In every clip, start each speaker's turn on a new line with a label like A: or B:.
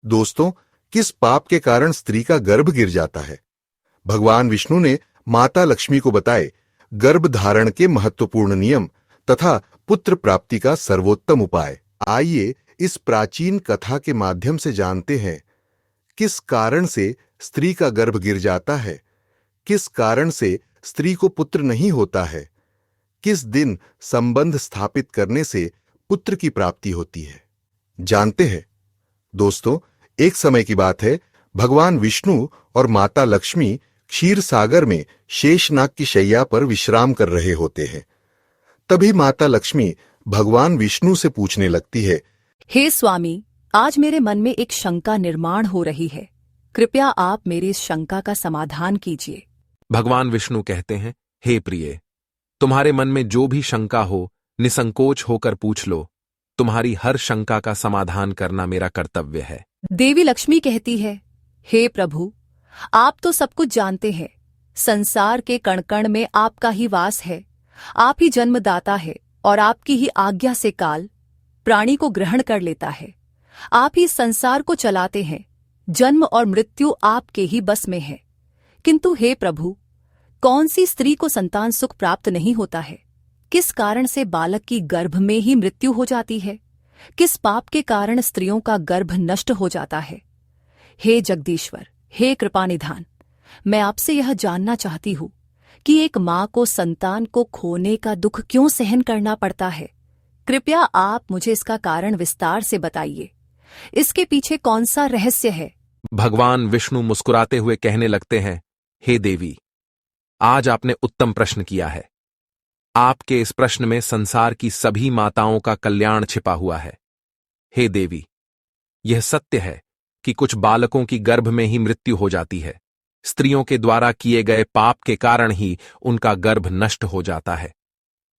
A: दोस्तों, किस पाप के कारण स्त्री का गर्भ गिर जाता है? भगवान विष्णु ने माता लक्ष्मी को बताए गर्भ धारण के महत्वपूर्ण नियम तथा पुत्र प्राप्ति का सर्वोत्तम उपाय। आइए इस प्राचीन कथा के माध्यम से जानते हैं किस कारण से स्त्री का गर्भ गिर जाता है, किस कारण से स्त्री को पुत्र नहीं होता है, किस दिन संबंध स्थापित करने से पुत्र की प्राप्ति होती है। जानते हैं दोस्तों, एक समय की बात है, भगवान विष्णु और माता लक्ष्मी क्षीर सागर में शेषनाग की शैया पर विश्राम कर रहे होते हैं। तभी माता लक्ष्मी भगवान विष्णु से पूछने लगती है,
B: हे स्वामी, आज मेरे मन में एक शंका निर्माण हो रही है। कृपया आप मेरी इस शंका का समाधान कीजिए।
C: भगवान विष्णु कहते हैं, हे प्रिय, तुम्हारे मन में जो भी शंका हो निसंकोच होकर पूछ लो। तुम्हारी हर शंका का समाधान करना मेरा कर्तव्य है।
B: देवी लक्ष्मी कहती है, हे प्रभु, आप तो सब कुछ जानते हैं। संसार के कण कण में आपका ही वास है। आप ही जन्मदाता है और आपकी ही आज्ञा से काल प्राणी को ग्रहण कर लेता है। आप ही संसार को चलाते हैं। जन्म और मृत्यु आपके ही बस में है। किंतु हे प्रभु, कौन सी स्त्री को संतान सुख प्राप्त नहीं होता है? किस कारण से बालक की गर्भ में ही मृत्यु हो जाती है? किस पाप के कारण स्त्रियों का गर्भ नष्ट हो जाता है? हे जगदीश्वर, हे कृपानिधान, मैं आपसे यह जानना चाहती हूँ कि एक माँ को संतान को खोने का दुख क्यों सहन करना पड़ता है। कृपया आप मुझे इसका कारण विस्तार से बताइए। इसके पीछे कौन सा रहस्य है?
C: भगवान विष्णु मुस्कुराते हुए कहने लगते हैं, हे देवी, आज आपने उत्तम प्रश्न किया है। आपके इस प्रश्न में संसार की सभी माताओं का कल्याण छिपा हुआ है। हे देवी, यह सत्य है कि कुछ बालकों की गर्भ में ही मृत्यु हो जाती है। स्त्रियों के द्वारा किए गए पाप के कारण ही उनका गर्भ नष्ट हो जाता है।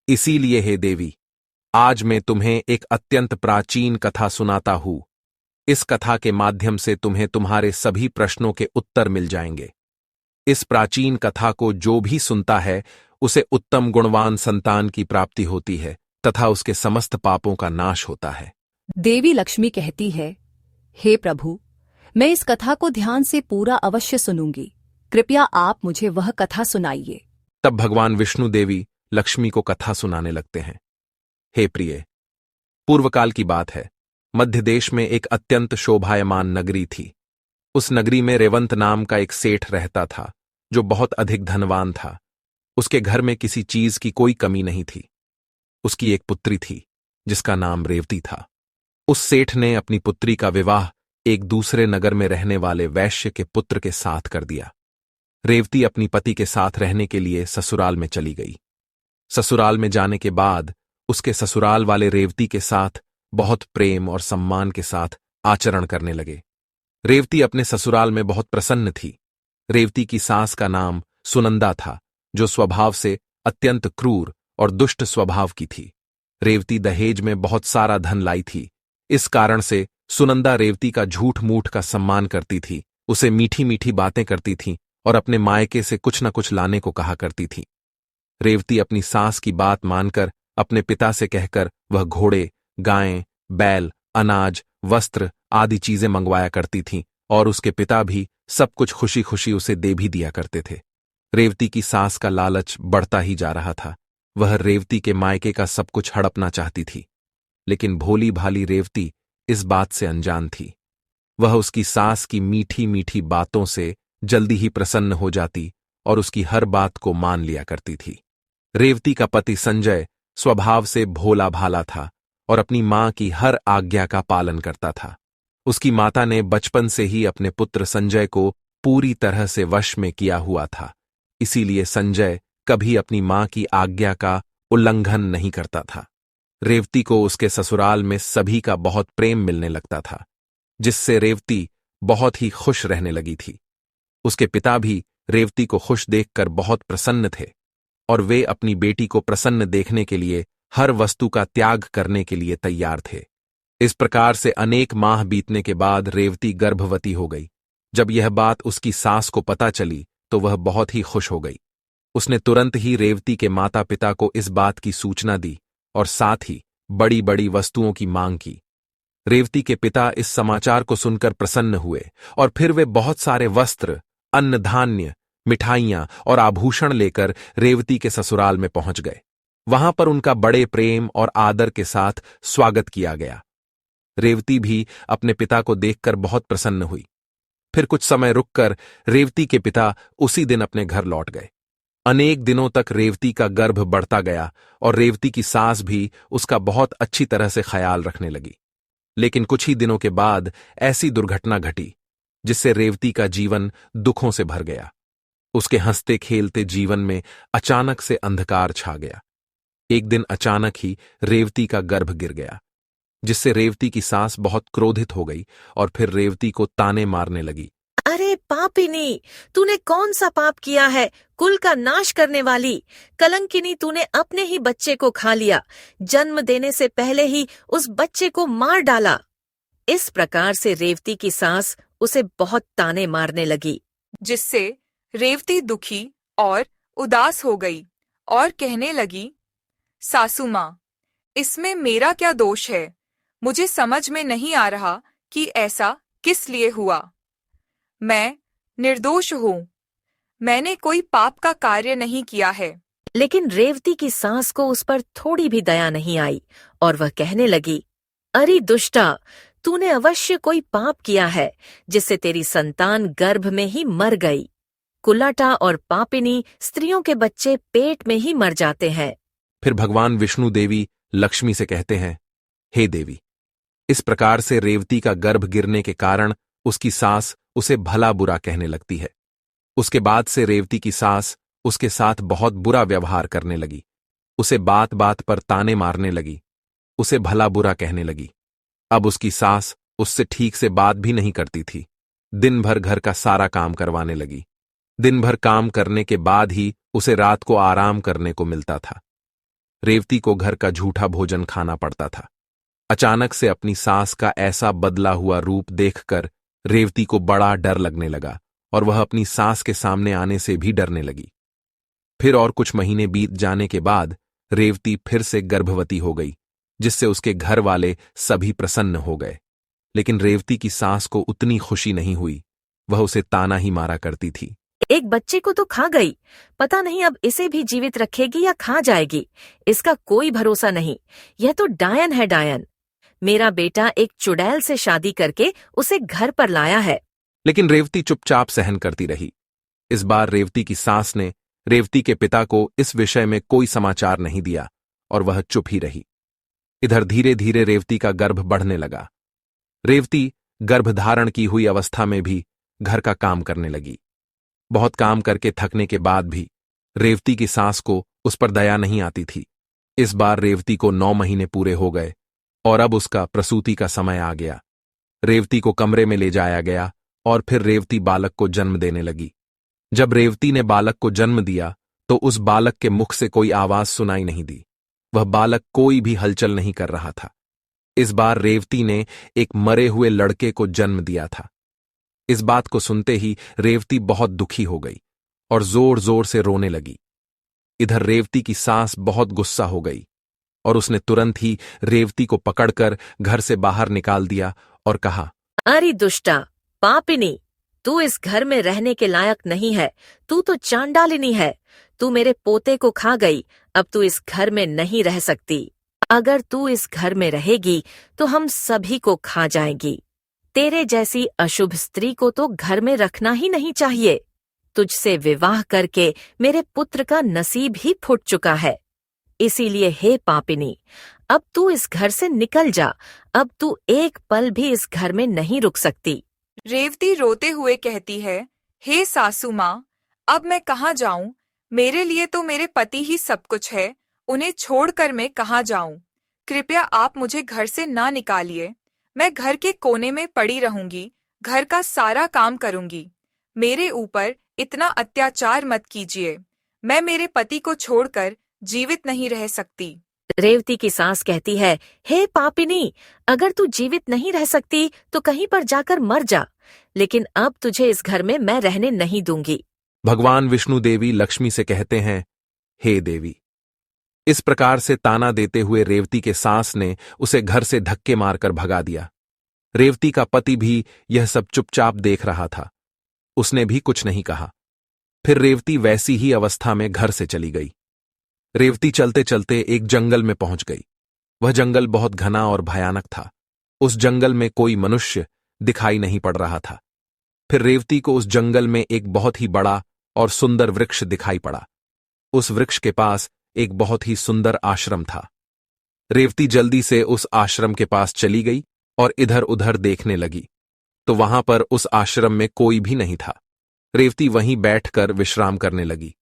C: इसीलिए हे देवी, आज मैं तुम्हें एक अत्यंत प्राचीन कथा सुनाता हूं। इस कथा के माध्यम से तुम्हें तुम्हारे सभी प्रश्नों के उत्तर मिल जाएंगे। इस प्राचीन कथा को जो भी सुनता है उसे उत्तम गुणवान संतान की प्राप्ति होती है तथा उसके समस्त पापों का नाश होता है।
B: देवी लक्ष्मी कहती है, हे प्रभु, मैं इस कथा को ध्यान से पूरा अवश्य सुनूंगी। कृपया आप मुझे वह कथा सुनाइए।
C: तब भगवान विष्णु देवी लक्ष्मी को कथा सुनाने लगते हैं। हे प्रिय, पूर्वकाल की बात है। मध्य देश में एक अत्यंत शोभायमान नगरी थी। उस नगरी में रेवंत नाम का एक सेठ रहता था, जो बहुत अधिक धनवान था। उसके घर में किसी चीज की कोई कमी नहीं थी। उसकी एक पुत्री थी जिसका नाम रेवती था। उस सेठ ने अपनी पुत्री का विवाह एक दूसरे नगर में रहने वाले वैश्य के पुत्र के साथ कर दिया। रेवती अपनी पति के साथ रहने के लिए ससुराल में चली गई। ससुराल में जाने के बाद उसके ससुराल वाले रेवती के साथ बहुत प्रेम और सम्मान के साथ आचरण करने लगे। रेवती अपने ससुराल में बहुत प्रसन्न थी। रेवती की सास का नाम सुनंदा था, जो स्वभाव से अत्यंत क्रूर और दुष्ट स्वभाव की थी। रेवती दहेज में बहुत सारा धन लाई थी। इस कारण से सुनंदा रेवती का झूठ मूठ का सम्मान करती थी, उसे मीठी मीठी बातें करती थी और अपने मायके से कुछ न कुछ लाने को कहा करती थी। रेवती अपनी सास की बात मानकर अपने पिता से कहकर वह घोड़े, गायें, बैल, अनाज, वस्त्र आदि चीजें मंगवाया करती थीं और उसके पिता भी सब कुछ खुशी खुशी उसे दे भी दिया करते थे। रेवती की सास का लालच बढ़ता ही जा रहा था। वह रेवती के मायके का सब कुछ हड़पना चाहती थी, लेकिन भोली भाली रेवती इस बात से अनजान थी। वह उसकी सास की मीठी मीठी बातों से जल्दी ही प्रसन्न हो जाती और उसकी हर बात को मान लिया करती थी। रेवती का पति संजय स्वभाव से भोला भाला था और अपनी मां की हर आज्ञा का पालन करता था। उसकी माता ने बचपन से ही अपने पुत्र संजय को पूरी तरह से वश में किया हुआ था। इसीलिए संजय कभी अपनी मां की आज्ञा का उल्लंघन नहीं करता था। रेवती को उसके ससुराल में सभी का बहुत प्रेम मिलने लगता था, जिससे रेवती बहुत ही खुश रहने लगी थी। उसके पिता भी रेवती को खुश देखकर बहुत प्रसन्न थे और वे अपनी बेटी को प्रसन्न देखने के लिए हर वस्तु का त्याग करने के लिए तैयार थे। इस प्रकार से अनेक माह बीतने के बाद रेवती गर्भवती हो गई। जब यह बात उसकी सास को पता चली तो वह बहुत ही खुश हो गई। उसने तुरंत ही रेवती के माता पिता को इस बात की सूचना दी और साथ ही बड़ी बड़ी वस्तुओं की मांग की। रेवती के पिता इस समाचार को सुनकर प्रसन्न हुए और फिर वे बहुत सारे वस्त्र, अन्न धान्य, मिठाइयां और आभूषण लेकर रेवती के ससुराल में पहुंच गए। वहां पर उनका बड़े प्रेम और आदर के साथ स्वागत किया गया। रेवती भी अपने पिता को देखकर बहुत प्रसन्न हुई। फिर कुछ समय रुककर रेवती के पिता उसी दिन अपने घर लौट गए। अनेक दिनों तक रेवती का गर्भ बढ़ता गया और रेवती की सास भी उसका बहुत अच्छी तरह से ख्याल रखने लगी। लेकिन कुछ ही दिनों के बाद ऐसी दुर्घटना घटी जिससे रेवती का जीवन दुखों से भर गया। उसके हंसते खेलते जीवन में अचानक से अंधकार छा गया। एक दिन अचानक ही रेवती का गर्भ गिर गया, जिससे रेवती की सास बहुत क्रोधित हो गई और फिर रेवती को ताने मारने लगी।
D: अरे पापिनी, तूने कौन सा पाप किया है? कुल का नाश करने वाली कलंकिनी, तूने अपने ही बच्चे को खा लिया। जन्म देने से पहले ही उस बच्चे को मार डाला। इस प्रकार से रेवती की सास उसे बहुत ताने मारने लगी,
E: जिससे रेवती दुखी और उदास हो गई और कहने लगी, सासू माँ, इसमें मेरा क्या दोष है? मुझे समझ में नहीं आ रहा कि ऐसा किस लिए हुआ। मैं निर्दोष हूँ, मैंने कोई पाप का कार्य नहीं किया है।
D: लेकिन रेवती की सास को उस पर थोड़ी भी दया नहीं आई और वह कहने लगी, अरे दुष्टा, तूने अवश्य कोई पाप किया है जिससे तेरी संतान गर्भ में ही मर गई। कुलाटा और पापिनी स्त्रियों के बच्चे पेट में ही मर जाते हैं।
C: फिर भगवान विष्णु देवी लक्ष्मी से कहते हैं, हे देवी, इस प्रकार से रेवती का गर्भ गिरने के कारण उसकी सास उसे भला बुरा कहने लगती है। उसके बाद से रेवती की सास उसके साथ बहुत बुरा व्यवहार करने लगी, उसे बात बात पर ताने मारने लगी, उसे भला बुरा कहने लगी। अब उसकी सास उससे ठीक से बात भी नहीं करती थी। दिन भर घर का सारा काम करवाने लगी। दिन भर काम करने के बाद ही उसे रात को आराम करने को मिलता था। रेवती को घर का झूठा भोजन खाना पड़ता था। अचानक से अपनी सास का ऐसा बदला हुआ रूप देखकर रेवती को बड़ा डर लगने लगा और वह अपनी सास के सामने आने से भी डरने लगी। फिर और कुछ महीने बीत जाने के बाद रेवती फिर से गर्भवती हो गई, जिससे उसके घर वाले सभी प्रसन्न हो गए। लेकिन रेवती की सास को उतनी खुशी नहीं हुई, वह उसे ताना ही मारा करती थी।
D: एक बच्चे को तो खा गई, पता नहीं अब इसे भी जीवित रखेगी या खा जाएगी। इसका कोई भरोसा नहीं। यह तो डायन है, डायन। मेरा बेटा एक चुड़ैल से शादी करके उसे घर पर लाया है।
C: लेकिन रेवती चुपचाप सहन करती रही। इस बार रेवती की सास ने रेवती के पिता को इस विषय में कोई समाचार नहीं दिया और वह चुप ही रही। इधर धीरे धीरे रेवती का गर्भ बढ़ने लगा। रेवती गर्भधारण की हुई अवस्था में भी घर का काम करने लगी। बहुत काम करके थकने के बाद भी रेवती की सास को उस पर दया नहीं आती थी। इस बार रेवती को 9 महीने पूरे हो गए और अब उसका प्रसूति का समय आ गया। रेवती को कमरे में ले जाया गया और फिर रेवती बालक को जन्म देने लगी। जब रेवती ने बालक को जन्म दिया तो उस बालक के मुख से कोई आवाज सुनाई नहीं दी। वह बालक कोई भी हलचल नहीं कर रहा था। इस बार रेवती ने एक मरे हुए लड़के को जन्म दिया था। इस बात को सुनते ही रेवती बहुत दुखी हो गई और जोर जोर से रोने लगी। इधर रेवती की सास बहुत गुस्सा हो गई और उसने तुरंत ही रेवती को पकड़कर घर से बाहर निकाल दिया और कहा,
D: अरे दुष्टा, पापिनी, तू इस घर में रहने के लायक नहीं है। तू तो चांडालिनी है। तू मेरे पोते को खा गई। अब तू इस घर में नहीं रह सकती। अगर तू इस घर में रहेगी तो हम सभी को खा जाएगी। तेरे जैसी अशुभ स्त्री को तो घर में रखना ही नहीं चाहिए। तुझसे विवाह करके मेरे पुत्र का नसीब ही फूट चुका है। इसीलिए हे पापिनी, अब तू इस घर से निकल जा। अब तू एक पल भी इस घर में नहीं रुक सकती।
E: रेवती रोते हुए कहती है, हे सासू माँ, अब मैं कहाँ जाऊं? मेरे लिए तो मेरे पति ही सब कुछ है। उन्हें छोड़कर मैं कहाँ जाऊं? कृपया आप मुझे घर से ना निकालिए। मैं घर के कोने में पड़ी रहूंगी, घर का सारा काम करूंगी। मेरे ऊपर इतना अत्याचार मत कीजिए। मैं मेरे पति को छोड़कर जीवित नहीं रह सकती।
D: रेवती की सास कहती है, हे पापिनी, अगर तू जीवित नहीं रह सकती तो कहीं पर जाकर मर जा। लेकिन अब तुझे इस घर में मैं रहने नहीं दूंगी।
C: भगवान विष्णु देवी लक्ष्मी से कहते हैं, हे देवी। इस प्रकार से ताना देते हुए रेवती के सास ने उसे घर से धक्के मारकर भगा दिया। रेवती का पति भी यह सब चुपचाप देख रहा था। उसने भी कुछ नहीं कहा। फिर रेवती वैसी ही अवस्था में घर से चली गई। रेवती चलते चलते एक जंगल में पहुंच गई। वह जंगल बहुत घना और भयानक था। उस जंगल में कोई मनुष्य दिखाई नहीं पड़ रहा था। फिर रेवती को उस जंगल में एक बहुत ही बड़ा और सुंदर वृक्ष दिखाई पड़ा। उस वृक्ष के पास एक बहुत ही सुंदर आश्रम था। रेवती जल्दी से उस आश्रम के पास चली गई और इधर उधर देखने लगी, तो वहां पर उस आश्रम में कोई भी नहीं था। रेवती वहीं बैठकर विश्राम करने लगी।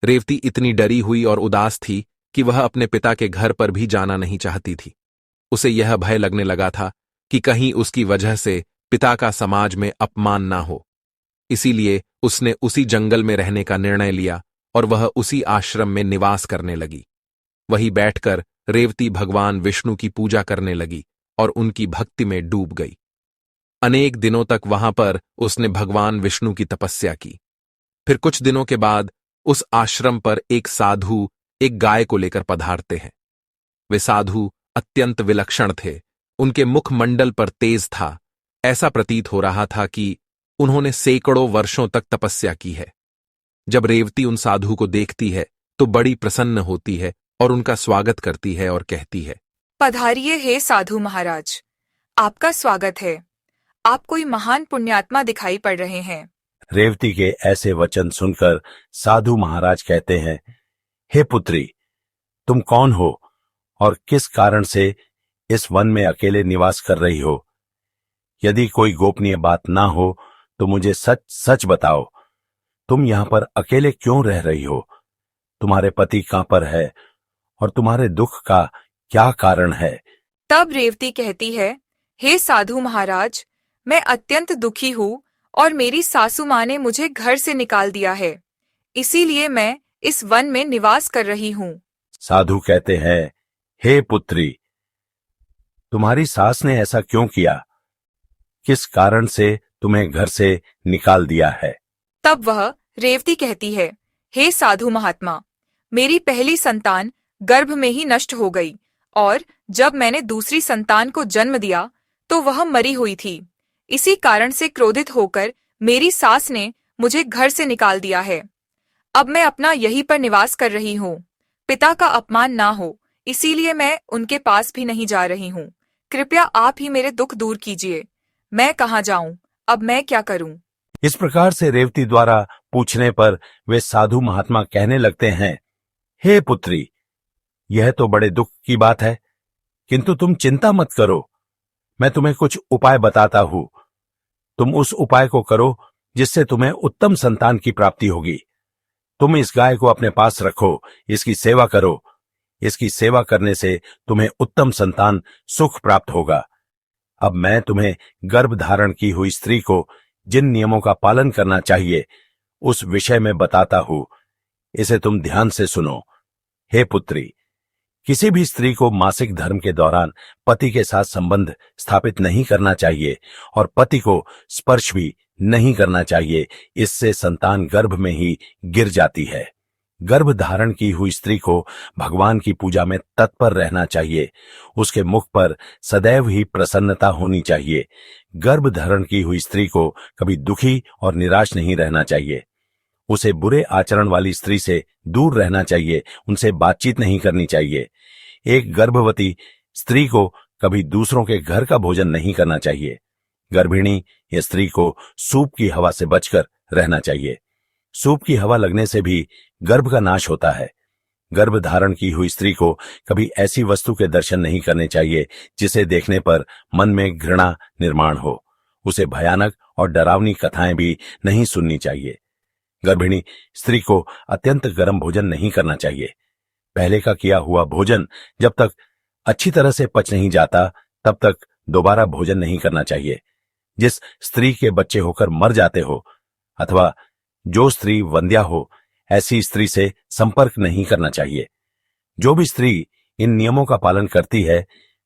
C: रेवती इतनी डरी हुई और उदास थी कि वह अपने पिता के घर पर भी जाना नहीं चाहती थी। उसे यह भय लगने लगा था कि कहीं उसकी वजह से पिता का समाज में अपमान ना हो। इसीलिए उसने उसी जंगल में रहने का निर्णय लिया और वह उसी आश्रम में निवास करने लगी। वहीं बैठकर रेवती भगवान विष्णु की पूजा करने लगी और उनकी भक्ति में डूब गई। अनेक दिनों तक वहां पर उसने भगवान विष्णु की तपस्या की। फिर कुछ दिनों के बाद उस आश्रम पर एक साधु एक गाय को लेकर पधारते हैं। वे साधु अत्यंत विलक्षण थे। उनके मुखमंडल पर तेज था। ऐसा प्रतीत हो रहा था कि उन्होंने सैकड़ों वर्षों तक तपस्या की है। जब रेवती उन साधु को देखती है तो बड़ी प्रसन्न होती है और उनका स्वागत करती है और कहती है,
E: पधारिए हे साधु महाराज, आपका स्वागत है। आप कोई महान पुण्यात्मा दिखाई पड़ रहे हैं।
F: रेवती के ऐसे वचन सुनकर साधु महाराज कहते हैं, हे पुत्री, तुम कौन हो और किस कारण से इस वन में अकेले निवास कर रही हो? यदि कोई गोपनीय बात ना हो तो मुझे सच सच बताओ। तुम यहाँ पर अकेले क्यों रह रही हो? तुम्हारे पति कहाँ पर है और तुम्हारे दुख का क्या कारण है?
E: तब रेवती कहती है, हे साधु महाराज, मैं अत्यंत दुखी हूँ और मेरी सासू माँ ने मुझे घर से निकाल दिया है। इसीलिए मैं इस वन में निवास कर रही हूँ।
F: साधु कहते हैं, हे पुत्री, तुम्हारी सास ने ऐसा क्यों किया? किस कारण से तुम्हें घर से निकाल दिया है?
E: तब वह रेवती कहती है, हे साधु महात्मा, मेरी पहली संतान गर्भ में ही नष्ट हो गई और जब मैंने दूसरी संतान को जन्म दिया तो वह मरी हुई थी। इसी कारण से क्रोधित होकर मेरी सास ने मुझे घर से निकाल दिया है। अब मैं अपना यहीं पर निवास कर रही हूँ। पिता का अपमान ना हो, इसीलिए मैं उनके पास भी नहीं जा रही हूँ। कृपया आप ही मेरे दुख दूर कीजिए। मैं कहाँ जाऊँ? अब मैं क्या करूँ?
F: इस प्रकार से रेवती द्वारा पूछने पर वे साधु महात्मा कहने लगते हैं, हे पुत्री, यह तो बड़े दुख की बात है, किंतु तुम चिंता मत करो। मैं तुम्हें कुछ उपाय बताता हूं। तुम उस उपाय को करो जिससे तुम्हें उत्तम संतान की प्राप्ति होगी। तुम इस गाय को अपने पास रखो, इसकी सेवा करो। इसकी सेवा करने से तुम्हें उत्तम संतान सुख प्राप्त होगा। अब मैं तुम्हें गर्भ धारण की हुई स्त्री को जिन नियमों का पालन करना चाहिए उस विषय में बताता हूं। इसे तुम ध्यान से सुनो। हे पुत्री, किसी भी स्त्री को मासिक धर्म के दौरान पति के साथ संबंध स्थापित नहीं करना चाहिए और पति को स्पर्श भी नहीं करना चाहिए। इससे संतान गर्भ में ही गिर जाती है। गर्भ धारण की हुई स्त्री को भगवान की पूजा में तत्पर रहना चाहिए। उसके मुख पर सदैव ही प्रसन्नता होनी चाहिए। गर्भ धारण की हुई स्त्री को कभी दुखी और निराश नहीं रहना चाहिए। उसे बुरे आचरण वाली स्त्री से दूर रहना चाहिए, उनसे बातचीत नहीं करनी चाहिए। एक गर्भवती स्त्री को कभी दूसरों के घर का भोजन नहीं करना चाहिए। गर्भिणी या स्त्री को सूप की हवा से बचकर रहना चाहिए। सूप की हवा लगने से भी गर्भ का नाश होता है। गर्भ धारण की हुई स्त्री को कभी ऐसी वस्तु के दर्शन नहीं करने चाहिए जिसे देखने पर मन में घृणा निर्माण हो। उसे भयानक और डरावनी कथाएं भी नहीं सुननी चाहिए। गर्भिणी स्त्री को अत्यंत गर्म भोजन नहीं करना चाहिए। पहले का किया हुआ भोजन जब तक अच्छी तरह से पच नहीं जाता तब तक दोबारा भोजन नहीं करना चाहिए। जिस स्त्री के बच्चे होकर मर जाते हो अथवा जो स्त्री वंध्या हो, ऐसी स्त्री से संपर्क नहीं करना चाहिए। जो भी स्त्री इन नियमों का पालन करती है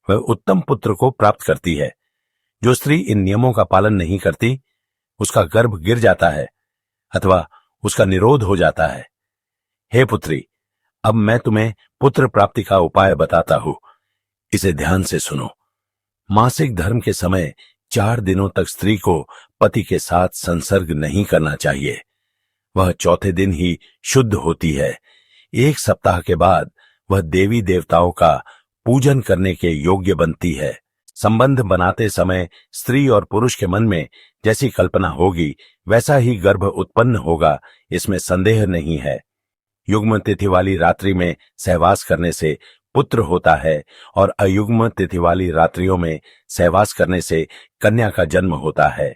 F: वह उत्तम पुत्र को प्राप्त करती है। जो स्त्री इन नियमों का पालन नहीं करती उसका गर्भ गिर जाता है अथवा उसका निरोध हो जाता है। हे पुत्री, अब मैं तुम्हें पुत्र प्राप्ति का उपाय बताता हूं। इसे ध्यान से सुनो। मासिक धर्म के समय 4 दिनों तक स्त्री को पति के साथ संसर्ग नहीं करना चाहिए। वह चौथे दिन ही शुद्ध होती है। 1 सप्ताह के बाद वह देवी देवताओं का पूजन करने के योग्य बनती है। संबंध बनाते समय स्त्री और पुरुष के मन में जैसी कल्पना होगी वैसा ही गर्भ उत्पन्न होगा, इसमें संदेह नहीं है। युग्म तिथि वाली रात्रि में सहवास करने से पुत्र होता है और अयुग्म तिथि वाली रात्रियों में सहवास करने से कन्या का जन्म होता है।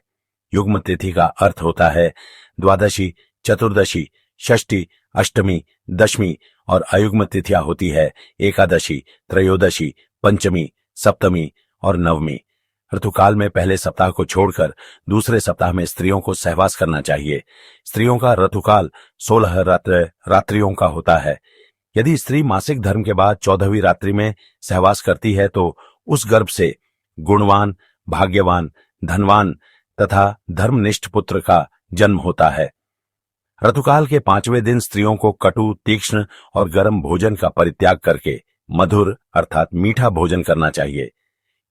F: युग्म तिथि का अर्थ होता है द्वादशी, चतुर्दशी, षष्ठी, अष्टमी, दशमी और अयुग्म तिथियां होती है एकादशी, त्रयोदशी, पंचमी, सप्तमी और नवमी। ऋतुकाल में पहले सप्ताह को छोड़कर दूसरे सप्ताह में स्त्रियों को सहवास करना चाहिए। स्त्रियों का ऋतुकाल 16 रात्रियों का होता है। यदि स्त्री मासिक धर्म के बाद 14वीं रात्रि में सहवास करती है तो उस गर्भ से गुणवान, भाग्यवान, धनवान तथा धर्मनिष्ठ पुत्र का जन्म होता है। ऋतुकाल के 5वें दिन स्त्रियों को कटु, तीक्ष्ण और गर्म भोजन का परित्याग करके मधुर अर्थात मीठा भोजन करना चाहिए,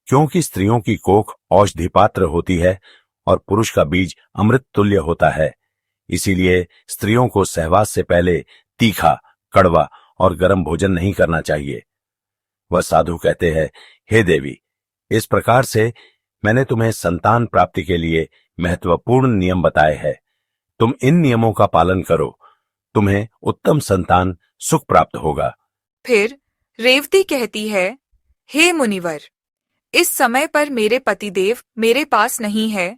F: क्योंकि स्त्रियों की कोख औषधि पात्र होती है और पुरुष का बीज अमृत तुल्य होता है। इसीलिए स्त्रियों को सहवास से पहले तीखा, कड़वा और गर्म भोजन नहीं करना चाहिए। वह साधु कहते हैं, हे देवी, इस प्रकार से मैंने तुम्हें संतान प्राप्ति के लिए महत्वपूर्ण नियम बताए हैं। तुम इन नियमों का पालन करो, तुम्हें उत्तम संतान सुख प्राप्त होगा।
E: फिर रेवती कहती है, हे मुनिवर, इस समय पर मेरे पतिदेव मेरे पास नहीं है,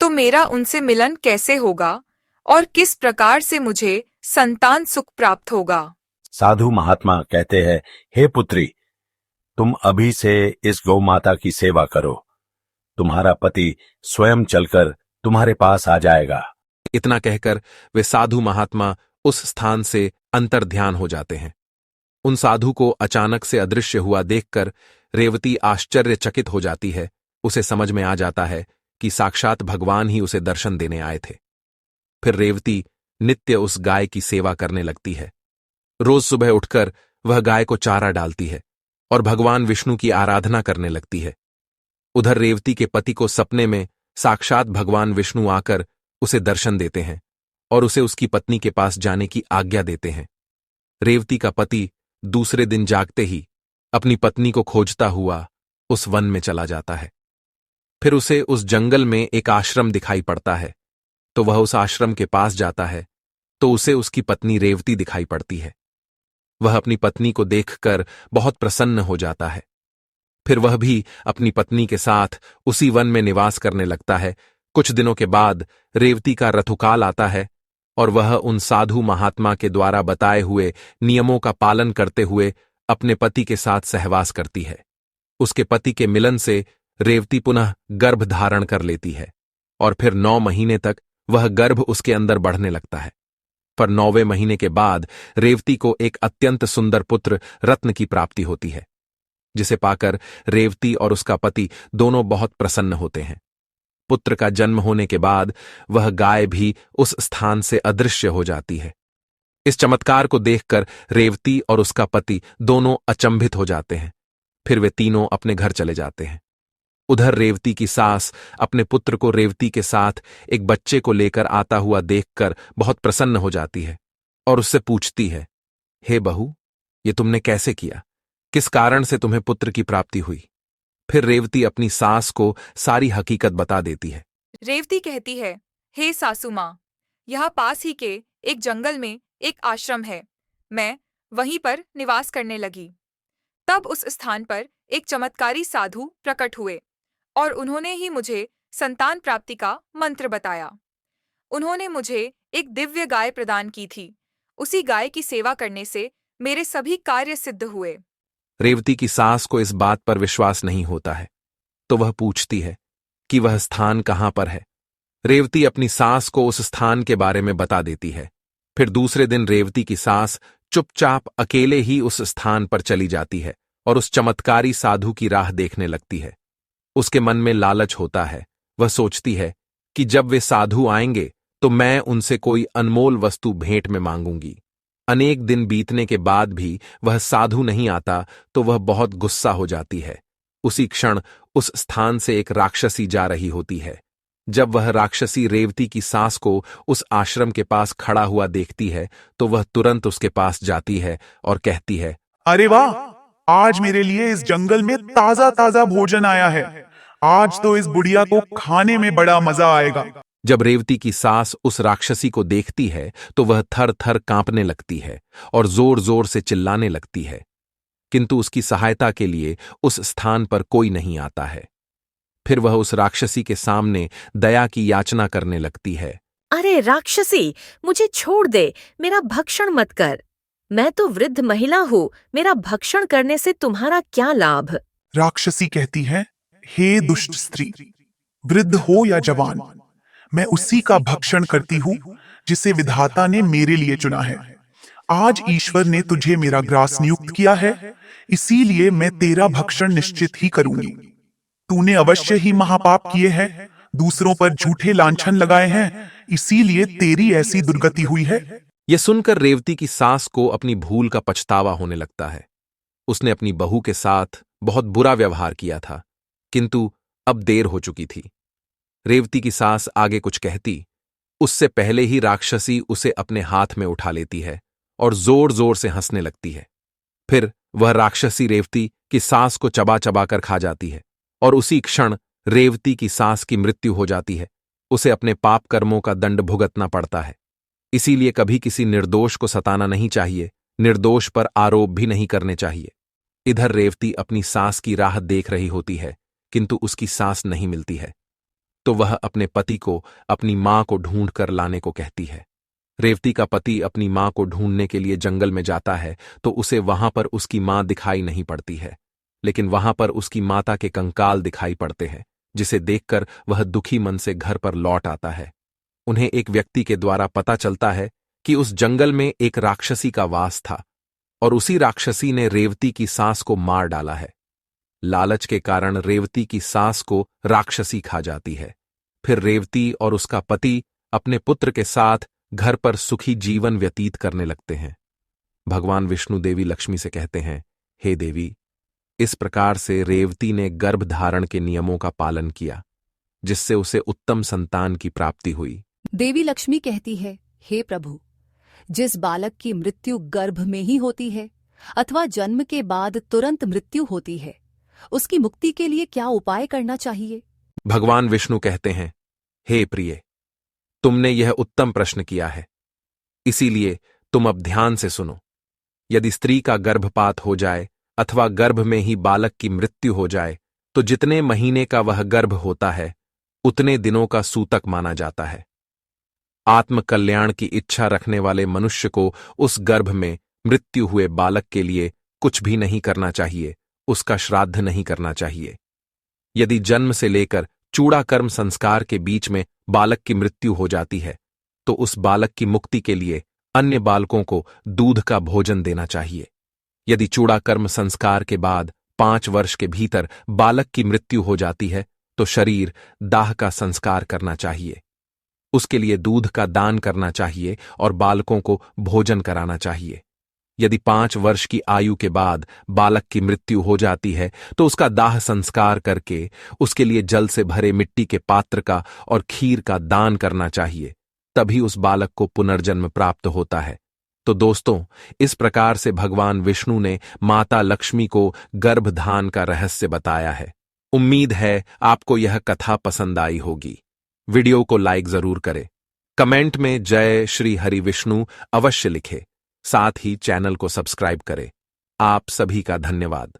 E: तो मेरा उनसे मिलन कैसे होगा और किस प्रकार से मुझे संतान सुख प्राप्त होगा?
F: साधु महात्मा कहते हैं, हे पुत्री, तुम अभी से इस गौ माता की सेवा करो, तुम्हारा पति स्वयं चलकर तुम्हारे पास आ जाएगा।
C: इतना कहकर वे साधु महात्मा उस स्थान से अंतर्ध्यान हो जाते हैं। उन साधु को अचानक से अदृश्य हुआ देखकर रेवती आश्चर्यचकित हो जाती है। उसे समझ में आ जाता है कि साक्षात भगवान ही उसे दर्शन देने आए थे। फिर रेवती नित्य उस गाय की सेवा करने लगती है। रोज सुबह उठकर वह गाय को चारा डालती है और भगवान विष्णु की आराधना करने लगती है। उधर रेवती के पति को सपने में साक्षात भगवान विष्णु आकर उसे दर्शन देते हैं और उसे उसकी पत्नी के पास जाने की आज्ञा देते हैं। रेवती का पति दूसरे दिन जागते ही अपनी पत्नी को खोजता हुआ उस वन में चला जाता है। फिर उसे उस जंगल में एक आश्रम दिखाई पड़ता है, तो वह उस आश्रम के पास जाता है तो उसे उसकी पत्नी रेवती दिखाई पड़ती है। वह अपनी पत्नी को देखकर बहुत प्रसन्न हो जाता है। फिर वह भी अपनी पत्नी के साथ उसी वन में निवास करने लगता है। कुछ दिनों के बाद रेवती का ऋतुकाल आता है और वह उन साधु महात्मा के द्वारा बताए हुए नियमों का पालन करते हुए अपने पति के साथ सहवास करती है। उसके पति के मिलन से रेवती पुनः गर्भ धारण कर लेती है और फिर 9 महीने तक वह गर्भ उसके अंदर बढ़ने लगता है। पर 9वें महीने के बाद रेवती को एक अत्यंत सुंदर पुत्र रत्न की प्राप्ति होती है, जिसे पाकर रेवती और उसका पति दोनों बहुत प्रसन्न होते हैं। पुत्र का जन्म होने के बाद वह गाय भी उस स्थान से अदृश्य हो जाती है। इस चमत्कार को देखकर रेवती और उसका पति दोनों अचंभित हो जाते हैं। फिर वे तीनों अपने घर चले जाते हैं। उधर रेवती की सास अपने पुत्र को रेवती के साथ एक बच्चे को लेकर आता हुआ देखकर बहुत प्रसन्न हो जाती है और उससे पूछती है, हे बहू, ये तुमने कैसे किया? किस कारण से तुम्हें पुत्र की प्राप्ति हुई? फिर रेवती अपनी सास को सारी हकीकत बता देती है।
E: रेवती कहती है, हे सासू माँ, यहाँ पास ही के एक जंगल में एक आश्रम है। मैं वहीं पर निवास करने लगी। तब उस स्थान पर एक चमत्कारी साधु प्रकट हुए और उन्होंने ही मुझे संतान प्राप्ति का मंत्र बताया। उन्होंने मुझे एक दिव्य गाय प्रदान की थी। उसी गाय की सेवा करने से मेरे सभी कार्य सिद्ध हुए।
C: रेवती की सास को इस बात पर विश्वास नहीं होता है, तो वह पूछती है कि वह स्थान कहाँ पर है। रेवती अपनी सास को उस स्थान के बारे में बता देती है। फिर दूसरे दिन रेवती की सास चुपचाप अकेले ही उस स्थान पर चली जाती है और उस चमत्कारी साधु की राह देखने लगती है। उसके मन में लालच होता है। वह सोचती है कि जब वे साधु आएंगे तो मैं उनसे कोई अनमोल वस्तु भेंट में मांगूंगी। अनेक दिन बीतने के बाद भी वह साधु नहीं आता तो वह बहुत गुस्सा हो जाती है उसी क्षण उस स्थान से एक राक्षसी जा रही होती है। जब वह राक्षसी रेवती की सास को उस आश्रम के पास खड़ा हुआ देखती है तो वह तुरंत उसके पास जाती है और कहती है,
G: अरे वाह, आज मेरे लिए इस जंगल में ताजा ताजा भोजन आया है। आज तो इस बुढ़िया को खाने में बड़ा मजा आएगा।
C: जब रेवती की सास उस राक्षसी को देखती है तो वह थर थर कांपने लगती है और जोर जोर से चिल्लाने लगती है, किंतु उसकी सहायता के लिए उस स्थान पर कोई नहीं आता है। फिर वह उस राक्षसी के सामने दया की याचना करने लगती है।
D: अरे राक्षसी, मुझे छोड़ दे, मेरा भक्षण मत कर। मैं तो वृद्ध महिला हूँ, मेरा भक्षण करने से तुम्हारा क्या लाभ?
G: राक्षसी कहती है, हे दुष्ट स्त्री, वृद्ध हो या जवान, मैं उसी का भक्षण करती हूँ जिसे विधाता ने मेरे लिए चुना है। आज ईश्वर ने तुझे मेरा ग्रास नियुक्त किया है, इसीलिए मैं तेरा भक्षण निश्चित ही करूंगी। तूने अवश्य ही महापाप किए हैं, दूसरों पर झूठे लांछन लगाए हैं, इसीलिए तेरी ऐसी दुर्गति हुई है।
C: यह सुनकर रेवती की सास को अपनी भूल का पछतावा होने लगता है। उसने अपनी बहू के साथ बहुत बुरा व्यवहार किया था, किंतु अब देर हो चुकी थी। रेवती की सास आगे कुछ कहती, उससे पहले ही राक्षसी उसे अपने हाथ में उठा लेती है और जोर जोर से हंसने लगती है। फिर वह राक्षसी रेवती की सास को चबा चबा कर खा जाती है और उसी क्षण रेवती की सास की मृत्यु हो जाती है। उसे अपने पाप कर्मों का दंड भुगतना पड़ता है। इसीलिए कभी किसी निर्दोष को सताना नहीं चाहिए, निर्दोष पर आरोप भी नहीं करने चाहिए। इधर रेवती अपनी सास की राह देख रही होती है, किंतु उसकी सास नहीं मिलती है, तो वह अपने पति को अपनी मां को ढूंढ कर लाने को कहती है। रेवती का पति अपनी मां को ढूंढने के लिए जंगल में जाता है तो उसे वहां पर उसकी मां दिखाई नहीं पड़ती है, लेकिन वहां पर उसकी माता के कंकाल दिखाई पड़ते हैं, जिसे देखकर वह दुखी मन से घर पर लौट आता है। उन्हें एक व्यक्ति के द्वारा पता चलता है कि उस जंगल में एक राक्षसी का वास था और उसी राक्षसी ने रेवती की सास को मार डाला है। लालच के कारण रेवती की सास को राक्षसी खा जाती है। फिर रेवती और उसका पति अपने पुत्र के साथ घर पर सुखी जीवन व्यतीत करने लगते हैं। भगवान विष्णु देवी लक्ष्मी से कहते हैं, हे देवी, इस प्रकार से रेवती ने गर्भ धारण के नियमों का पालन किया, जिससे उसे उत्तम संतान की प्राप्ति हुई।
B: देवी लक्ष्मी कहती है, हे प्रभु, जिस बालक की मृत्यु गर्भ में ही होती है अथवा जन्म के बाद तुरंत मृत्यु होती है, उसकी मुक्ति के लिए क्या उपाय करना चाहिए?
C: भगवान विष्णु कहते हैं, हे प्रिय, तुमने यह उत्तम प्रश्न किया है, इसीलिए तुम अब ध्यान से सुनो। यदि स्त्री का गर्भपात हो जाए अथवा गर्भ में ही बालक की मृत्यु हो जाए तो जितने महीने का वह गर्भ होता है उतने दिनों का सूतक माना जाता है। आत्मकल्याण की इच्छा रखने वाले मनुष्य को उस गर्भ में मृत्यु हुए बालक के लिए कुछ भी नहीं करना चाहिए, उसका श्राद्ध नहीं करना चाहिए। यदि जन्म से लेकर चूड़ाकर्म संस्कार के बीच में बालक की मृत्यु हो जाती है तो उस बालक की मुक्ति के लिए अन्य बालकों को दूध का भोजन देना चाहिए। यदि चूड़ाकर्म संस्कार के बाद 5 वर्ष के भीतर बालक की मृत्यु हो जाती है तो शरीर दाह का संस्कार करना चाहिए, उसके लिए दूध का दान करना चाहिए और बालकों को भोजन कराना चाहिए। यदि 5 वर्ष की आयु के बाद बालक की मृत्यु हो जाती है तो उसका दाह संस्कार करके उसके लिए जल से भरे मिट्टी के पात्र का और खीर का दान करना चाहिए, तभी उस बालक को पुनर्जन्म प्राप्त होता है। तो दोस्तों, इस प्रकार से भगवान विष्णु ने माता लक्ष्मी को गर्भधान का रहस्य बताया है। उम्मीद है आपको यह कथा पसंद आई होगी। वीडियो को लाइक जरूर करें, कमेंट में जय श्री हरि विष्णु अवश्य लिखें, साथ ही चैनल को सब्सक्राइब करें। आप सभी का धन्यवाद।